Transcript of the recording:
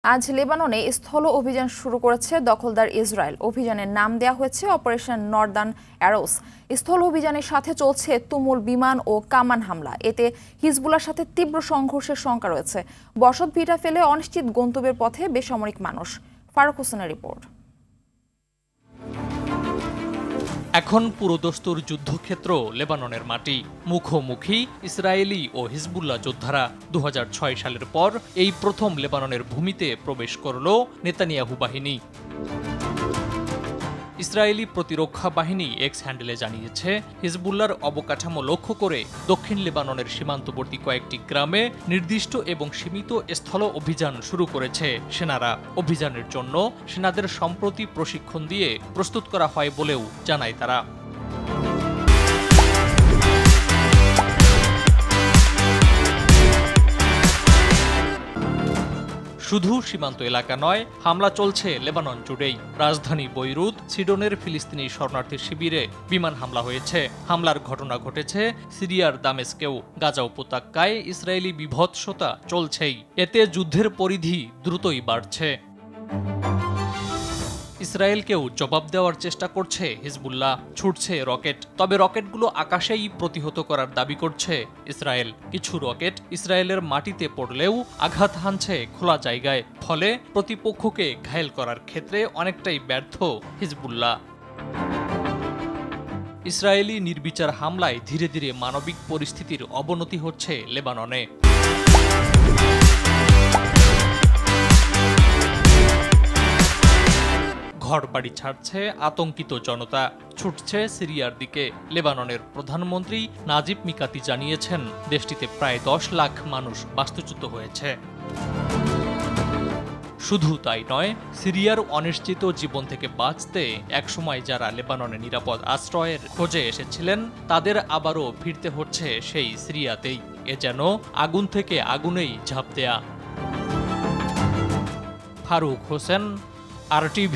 আজ লেবাননে স্থল অভিযান শুরু করেছে দখলদার ইসরায়েল। অভিযানের নাম দেওয়া হয়েছে অপারেশন নর্দার্ন অ্যারোস। স্থল অভিযানের সাথে চলছে তুমুল বিমান ও কামান হামলা। এতে হিজবুল্লাহর সাথে তীব্র সংঘর্ষের শঙ্কা রয়েছে। বসত ভিটা ফেলে অনিশ্চিত গন্তব্যের পথে বেসামরিক মানুষ। ফারুক হোসেনের রিপোর্ট। এখন পুরোদস্তুর যুদ্ধক্ষেত্র লেবাননের মাটি। মুখোমুখি ইসরায়েলি ও হিজবুল্লাহ যোদ্ধারা। 2006 সালের পর এই প্রথম লেবাননের ভূমিতে প্রবেশ করল নেতানিয়াহু বাহিনী। ইসরায়েলি প্রতিরক্ষা বাহিনী এক্স হ্যান্ডেলে জানিয়েছে, হিজবুল্লাহর অবকাঠামো লক্ষ্য করে দক্ষিণ লেবাননের সীমান্তবর্তী কয়েকটি গ্রামে নির্দিষ্ট এবং সীমিত স্থল অভিযান শুরু করেছে সেনারা। অভিযানের জন্য সেনাদের সম্প্রতি প্রশিক্ষণ দিয়ে প্রস্তুত করা হয় বলেও জানায় তারা। শুধু সীমান্ত এলাকা নয়, হামলা চলছে লেবানন জুড়েই। রাজধানী বৈরুত, সিডনের ফিলিস্তিনি শরণার্থী শিবিরে বিমান হামলা হয়েছে। হামলার ঘটনা ঘটেছে সিরিয়ার দামেস্কেও। গাজা উপত্যকায় ইসরায়েলি বিভৎসতা চলছেই। এতে যুদ্ধের পরিধি দ্রুতই বাড়ছে। ইসরায়েলকেও জবাব দেওয়ার চেষ্টা করছে হিজবুল্লাহ। ছুটছে রকেট, তবে রকেটগুলো আকাশেই প্রতিহত করার দাবি করছে ইসরায়েল। কিছু রকেট ইসরায়েলের মাটিতে পড়লেও আঘাত হানছে খোলা জায়গায়। ফলে প্রতিপক্ষকে ঘায়েল করার ক্ষেত্রে অনেকটাই ব্যর্থ হিজবুল্লাহ। ইসরায়েলি নির্বিচার হামলায় ধীরে ধীরে মানবিক পরিস্থিতির অবনতি হচ্ছে লেবাননে। ঘরবাড়ি ছাড়ছে আতঙ্কিত জনতা, ছুটছে সিরিয়ার দিকে। লেবাননের প্রধানমন্ত্রী নাজিব মিকাতি জানিয়েছেন, দেশটিতে প্রায় 10 লাখ মানুষ বাস্তুচ্যুত হয়েছে। শুধু তাই নয়, সিরিয়ার অনিশ্চিত জীবন থেকে বাঁচতে একসময় যারা লেবাননে নিরাপদ আশ্রয়ের খোঁজে এসেছিলেন, তাদের আবারও ফিরতে হচ্ছে সেই সিরিয়াতেই। এ যেন আগুন থেকে আগুনেই ঝাঁপ দেয়া। ফারুক হোসেন, RTV।